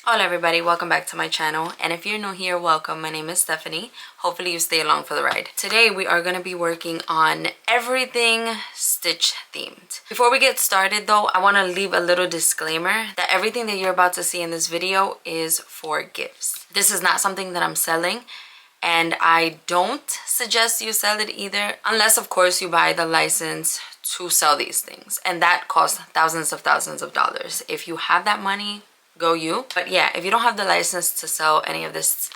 Hola everybody, welcome back to my channel, and if you're new here, welcome. My name is Stephanie. Hopefully you stay along for the ride. Today we are going to be working on everything Stitch themed. Before we get started though, I want to leave a little disclaimer that everything that you're about to see in this video is for gifts. This is not something that I'm selling, and I don't suggest you sell it either, unless of course you buy the license to sell these things, and that costs thousands of dollars. If you have that money, go you. But yeah, if you don't have the license to sell any of this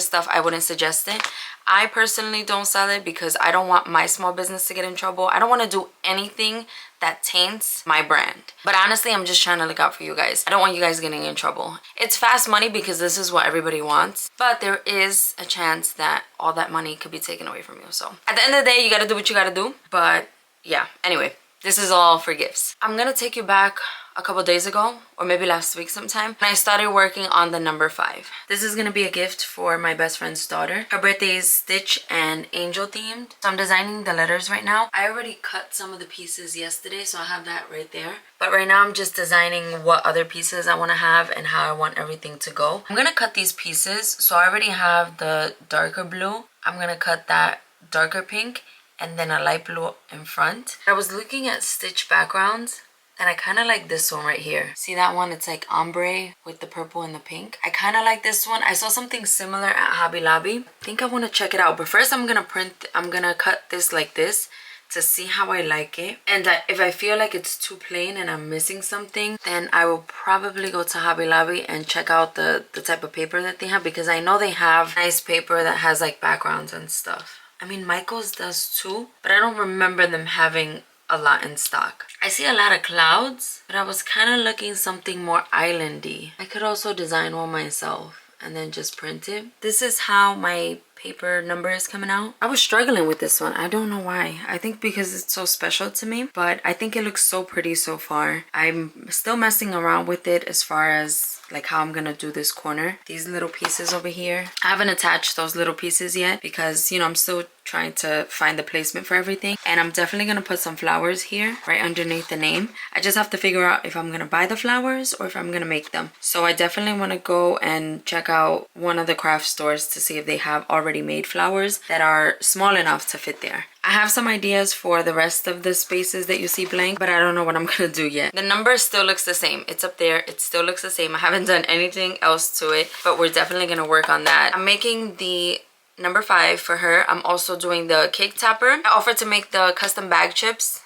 stuff, I wouldn't suggest it. I personally don't sell it because I don't want my small business to get in trouble. I don't want to do anything that taints my brand. But honestly, I'm just trying to look out for you guys. I don't want you guys getting in trouble. It's fast money because this is what everybody wants, but there is a chance that all that money could be taken away from you. So at the end of the day, you got to do what you got to do. But yeah, anyway, this is all for gifts. I'm gonna take you back a couple days ago, or maybe last week sometime, and I started working on the number 5. This is gonna be a gift for my best friend's daughter. Her birthday is Stitch and Angel themed, so I'm designing the letters right now. I already cut some of the pieces yesterday, so I have that right there. But right now I'm just designing what other pieces I want to have and how I want everything to go. I'm gonna cut these pieces, so I already have the darker blue. I'm gonna cut that darker pink and then a light blue in front. I was looking at Stitch backgrounds, and I kind of like this one right here. See that one? It's like ombre with the purple and the pink. I kind of like this one. I saw something similar at Hobby Lobby. I think I want to check it out. But first I'm gonna cut this like this to see how I like it. And if I feel like it's too plain and I'm missing something, then I will probably go to Hobby Lobby and check out the type of paper that they have, because I know they have nice paper that has like backgrounds and stuff. I mean, Michael's does too, but I don't remember them having a lot in stock. I see a lot of clouds, but I was kind of looking something more islandy. I could also design one myself and then just print it. This is how my paper number is coming out. I was struggling with this one. I don't know why. I think because it's so special to me, but I think it looks so pretty so far. I'm still messing around with it as far as like how I'm gonna do this corner. These little pieces over here, I haven't attached those little pieces yet because, you know, I'm still trying to find the placement for everything. And I'm definitely gonna put some flowers here right underneath the name. I just have to figure out if I'm gonna buy the flowers or if I'm gonna make them. So I definitely want to go and check out one of the craft stores to see if they have already made flowers that are small enough to fit there. I have some ideas for the rest of the spaces that you see blank, but I don't know what I'm gonna do yet. The number still looks the same. It's up there. It still looks the same. I haven't done anything else to it, but we're definitely gonna work on that. I'm making the number 5 for her. I'm also doing the cake topper. I offered to make the custom bag chips.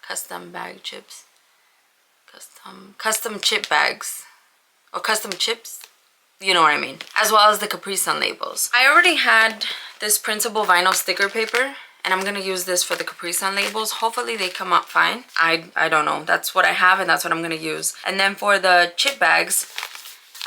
Custom chip bags. Or custom chips. You know what I mean. As well as the Capri Sun labels. I already had this printable vinyl sticker paper, and I'm gonna use this for the Capri Sun labels. Hopefully they come out fine. I don't know. That's what I have and that's what I'm gonna use. And then for the chip bags,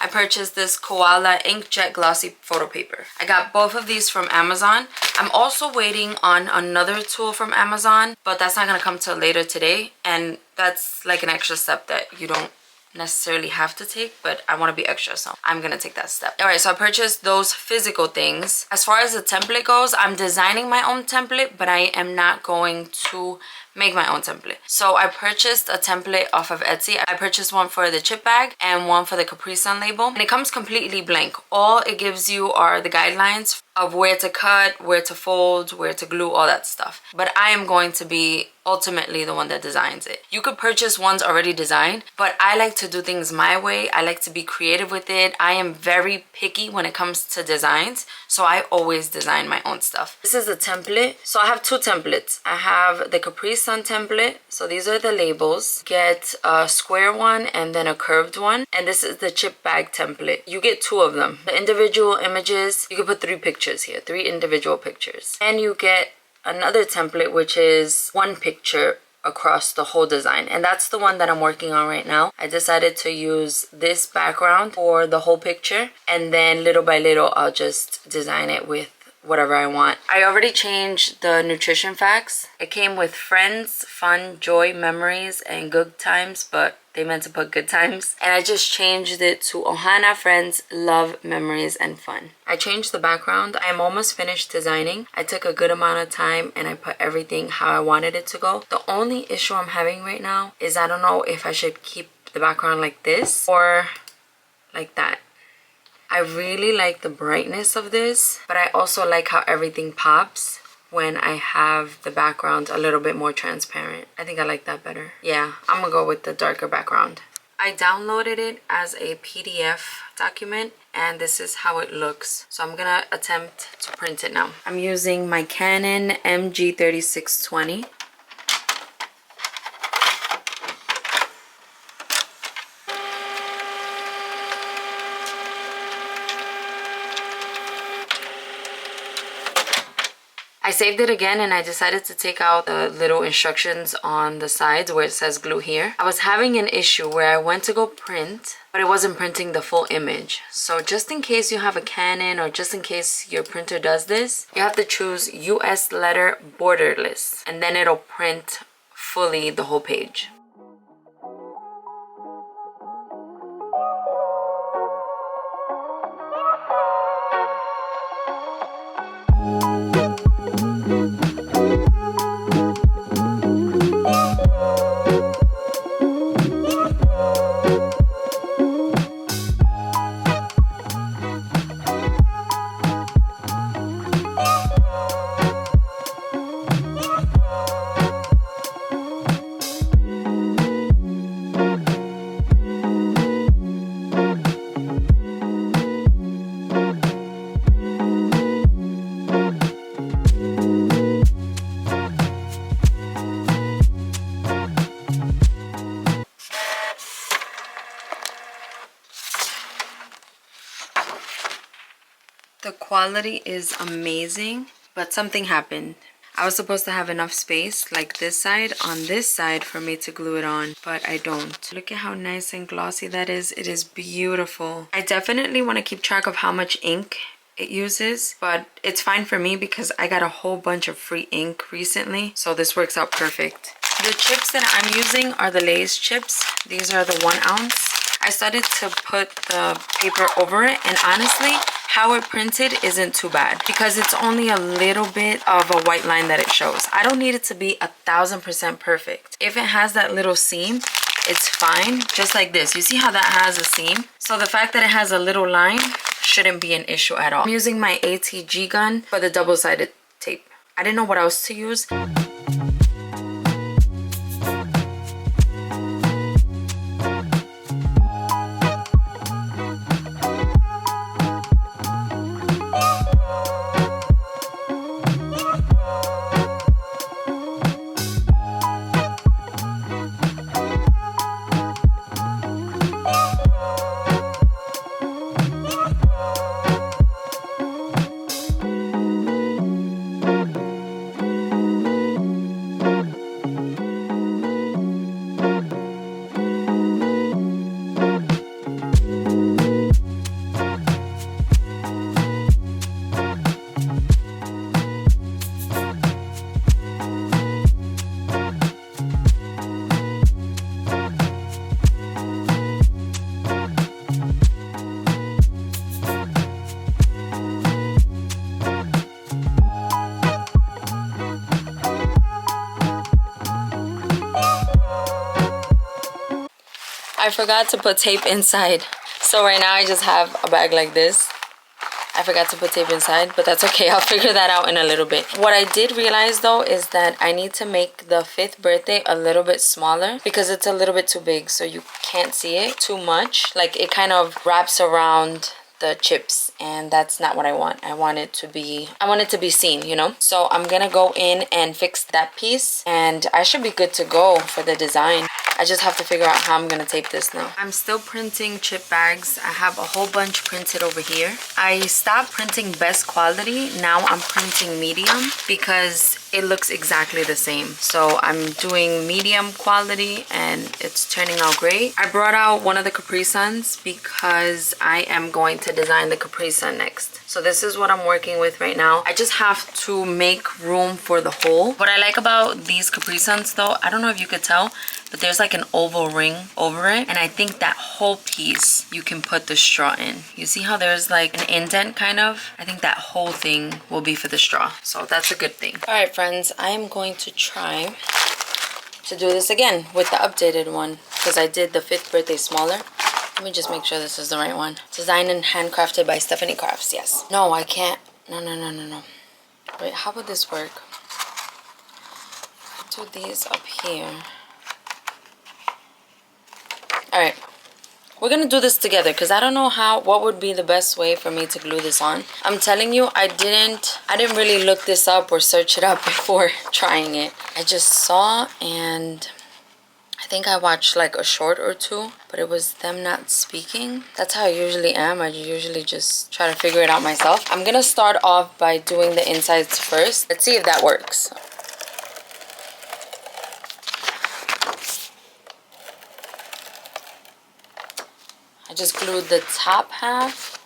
I purchased this Koala Inkjet Glossy Photo Paper. I got both of these from Amazon. I'm also waiting on another tool from Amazon, but that's not gonna come till later today. And that's like an extra step that you don't necessarily have to take, but I want to be extra, so I'm gonna take that step. All right, so I purchased those physical things. As far as the template goes, I'm designing my own template, but I am not going to make my own template. So I purchased a template off of Etsy. I purchased one for the chip bag and one for the Capri Sun label, and it comes completely blank. All it gives you are the guidelines of where to cut, where to fold, where to glue, all that stuff. But I am going to be ultimately the one that designs it. You could purchase ones already designed, but I like to do things my way. I like to be creative with it. I am very picky when it comes to designs, so I always design my own stuff. This is a template. So I have 2 templates. I have the Capri Sun template. So these are the labels. Get a square one and then a curved one. And this is the chip bag template. You get 2 of them. The individual images, you can put 3 pictures here, 3 individual pictures. And you get another template, which is 1 picture across the whole design, and that's the one that I'm working on right now. I decided to use this background for the whole picture, and then little by little I'll just design it with whatever I want. I already changed the nutrition facts. It came with friends, fun, joy, memories, and good times, but they meant to put good times. And I just changed it to Ohana, friends, love, memories, and fun. I changed the background. I'm almost finished designing. I took a good amount of time and I put everything how I wanted it to go. The only issue I'm having right now is I don't know if I should keep the background like this or like that. I really like the brightness of this, but I also like how everything pops when I have the background a little bit more transparent. I think I like that better. Yeah, I'm gonna go with the darker background. I downloaded it as a PDF document and this is how it looks. So I'm gonna attempt to print it now. I'm using my Canon MG3620. I saved it again and I decided to take out the little instructions on the sides where it says glue here. I was having an issue where I went to go print, but it wasn't printing the full image. So just in case you have a Canon or just in case your printer does this, you have to choose US letter borderless and then it'll print fully the whole page. The quality is amazing, but something happened. I was supposed to have enough space like this side on this side for me to glue it on, but I don't. Look at how nice and glossy that is. It is beautiful. I definitely want to keep track of how much ink it uses, but it's fine for me because I got a whole bunch of free ink recently, so this works out perfect. The chips that I'm using are the Lay's chips. These are the 1 ounce. I started to put the paper over it and honestly, how it printed isn't too bad because it's only a little bit of a white line that it shows. I don't need it to be 1000% perfect. If it has that little seam, it's fine. Just like this. You see how that has a seam? So the fact that it has a little line shouldn't be an issue at all. I'm using my ATG gun for the double-sided tape. I didn't know what else to use. I forgot to put tape inside. So right now I just have a bag like this. I forgot to put tape inside, but that's okay. I'll figure that out in a little bit. What I did realize though is that I need to make the 5th birthday a little bit smaller because it's a little bit too big, so you can't see it too much. Like it kind of wraps around the chips and that's not what I want. I want it to be seen, you know? So I'm gonna go in and fix that piece and I should be good to go for the design. I just have to figure out how I'm gonna tape this now. I'm still printing chip bags. I have a whole bunch printed over here. I stopped printing best quality. Now I'm printing medium because it looks exactly the same. So I'm doing medium quality and it's turning out great. I brought out one of the Capri Suns because I am going to design the Capri Sun next. So this is what I'm working with right now. I just have to make room for the hole. What I like about these Capri Suns though, I don't know if you could tell, but there's like an oval ring over it. And I think that whole piece you can put the straw in. You see how there's like an indent kind of? I think that whole thing will be for the straw. So that's a good thing. All right, friends, I am going to try to do this again with the updated one because I did the 5th birthday smaller. Let me just make sure this is the right one. Designed and handcrafted by Steffany Crafts. Yes. No, I can't. No. Wait, how would this work? Do these up here. Alright. We're gonna do this together because I don't know what would be the best way for me to glue this on. I'm telling you, I didn't really look this up or search it up before trying it. I just saw, and I think I watched like a short or two, but it was them not speaking. That's how I usually am. I usually just try to figure it out myself. I'm gonna start off by doing the insides first. Let's see if that works. I just glued the top half,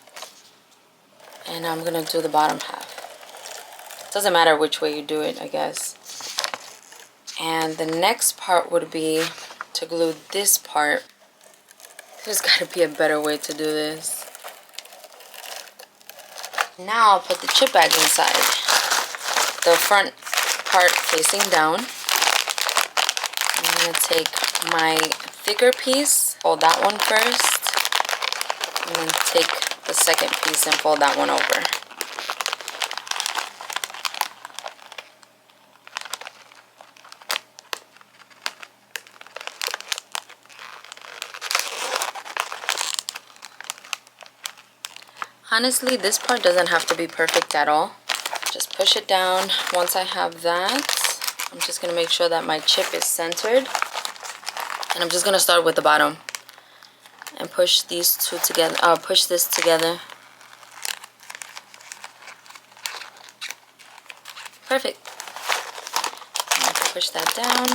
and I'm gonna do the bottom half. Doesn't matter which way you do it, I guess. And the next part would be to glue this part. There's gotta be a better way to do this. Now I'll put the chip bag inside. The front part facing down. I'm gonna take my thicker piece, fold that one first, and then take the second piece and fold that one over. Honestly, this part doesn't have to be perfect at all. Just push it down. Once I have that, I'm just gonna make sure that my chip is centered. And I'm just gonna start with the bottom and push these two together. Push this together. Perfect. I'm gonna push that down.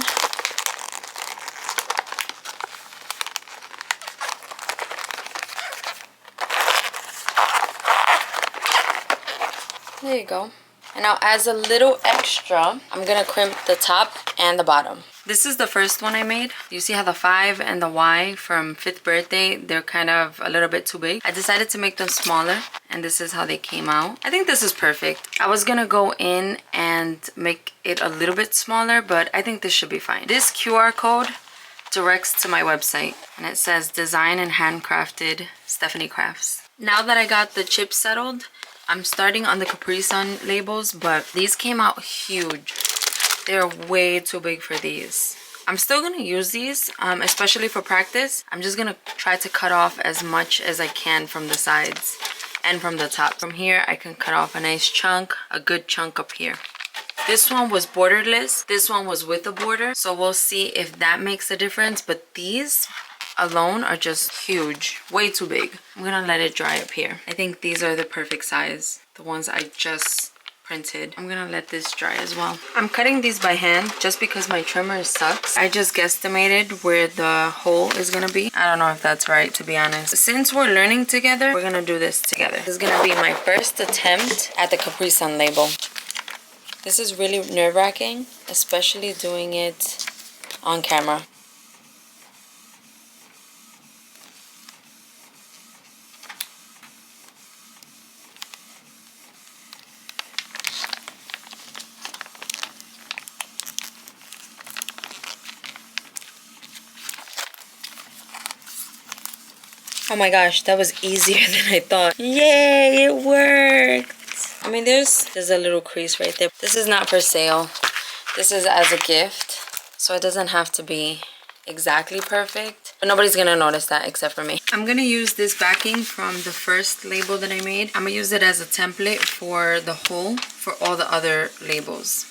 There you go. And now as a little extra, I'm gonna crimp the top and the bottom. This is the first one I made. You see how the 5 and the Y from 5th birthday, they're kind of a little bit too big. I decided to make them smaller, and this is how they came out. I think this is perfect. I was gonna go in and make it a little bit smaller, but I think this should be fine. This QR code directs to my website, and it says Design and Handcrafted Steffany Crafts. Now that I got the chips settled, I'm starting on the Capri Sun labels, but these came out huge. They're way too big for these. I'm still gonna use these, especially for practice. I'm just gonna try to cut off as much as I can from the sides and from the top. From here, I can cut off a nice chunk, a good chunk up here. This one was borderless. This one was with a border. So we'll see if that makes a difference. But these alone are just huge, way too big. I'm gonna let it dry up here. I think these are the perfect size, the ones I just printed. I'm gonna let this dry as well. I'm cutting these by hand just because my trimmer sucks. I just guesstimated where the hole is gonna be. I don't know if that's right, to be honest. Since we're learning together, we're gonna do this together. This is gonna be my first attempt at the Capri Sun label. This is really nerve-wracking, especially doing it on camera. Oh my gosh, that was easier than I thought. Yay, it worked! I mean, there's a little crease right there. This is not for sale. This is as a gift, so it doesn't have to be exactly perfect. But nobody's gonna notice that except for me. I'm gonna use this backing from the first label that I made. I'm gonna use it as a template for the whole, for all the other labels.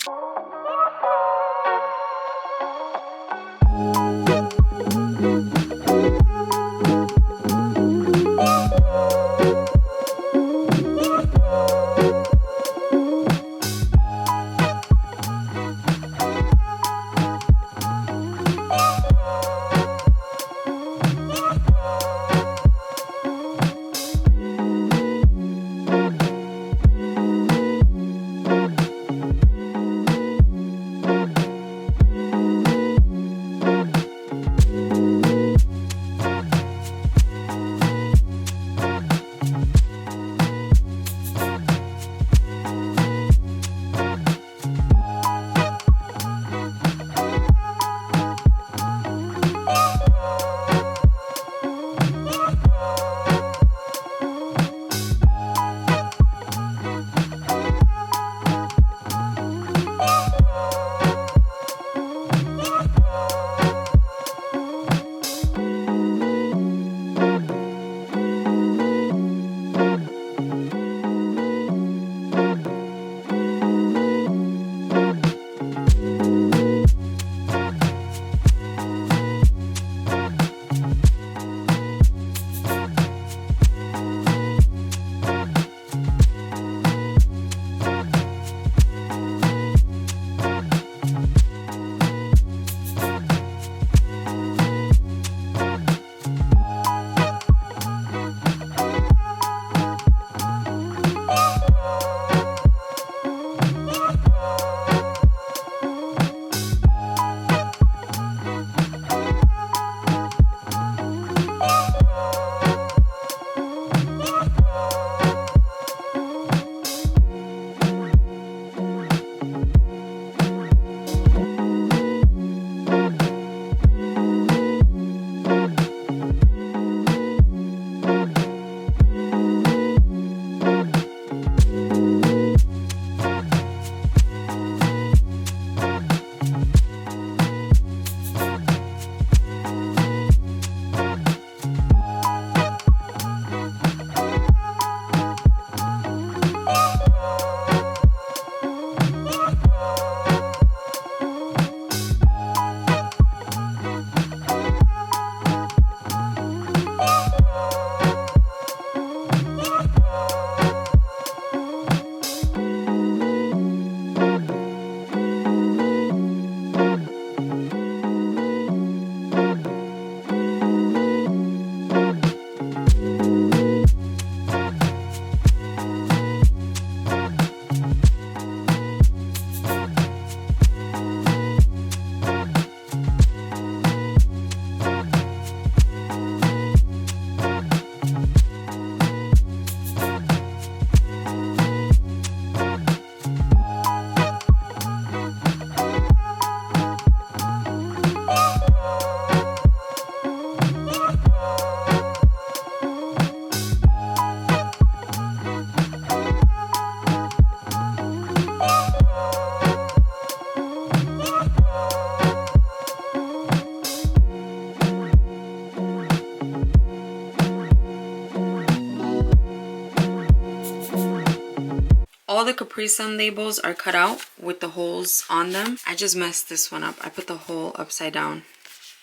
all the Capri Sun labels are cut out with the holes on them. I just messed this one up. I put the hole upside down.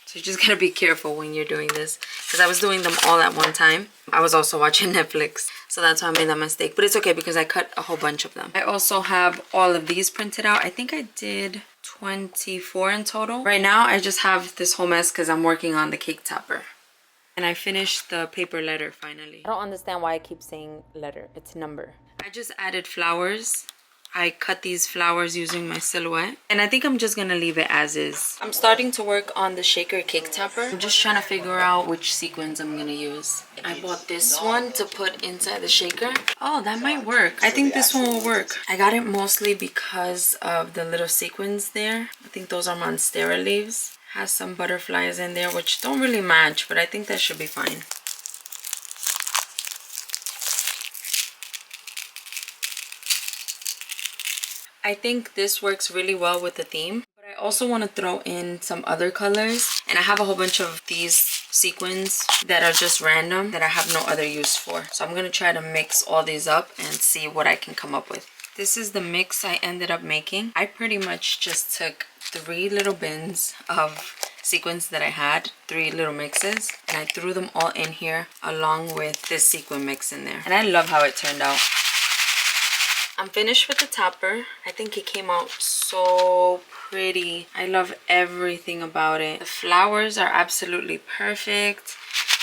So you just gotta be careful when you're doing this, because I was doing them all at one time. I was also watching Netflix, so that's why I made that mistake. But it's okay because I cut a whole bunch of them. I also have all of these printed out. I think I did 24 in total. Right now I just have this whole mess because I'm working on the cake topper. And I finished the paper letter finally. I don't understand why I keep saying letter. It's number. I just added flowers. I cut these flowers using my silhouette. And I think I'm just gonna leave it as is. I'm starting to work on the shaker cake topper. I'm just trying to figure out which sequins I'm gonna use. I bought this one to put inside the shaker. Oh, that might work. I think this one will work. I got it mostly because of the little sequins there. I think those are monstera leaves. Has some butterflies in there which don't really match, but I think that should be fine. I think this works really well with the theme, but I also want to throw in some other colors, and I have a whole bunch of these sequins that are just random that I have no other use for. So I'm going to try to mix all these up and see what I can come up with. This is the mix I ended up making. I pretty much just took 3 little bins of sequins that I had, 3 little mixes, and I threw them all in here along with this sequin mix in there. And I love how it turned out. I'm finished with the topper. I think it came out so pretty. I love everything about it. The flowers are absolutely perfect.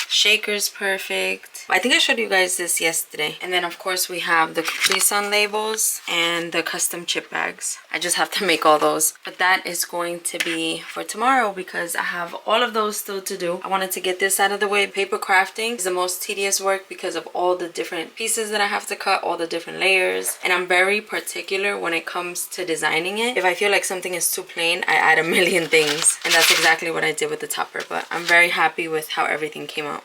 Shaker's perfect. I think I showed you guys this yesterday. And then of course we have the Capri Sun labels and the custom chip bags. I just have to make all those. But that is going to be for tomorrow because I have all of those still to do. I wanted to get this out of the way. Paper crafting is the most tedious work because of all the different pieces that I have to cut, all the different layers. And I'm very particular when it comes to designing it. If I feel like something is too plain, I add a million things. And that's exactly what I did with the topper. But I'm very happy with how everything came out.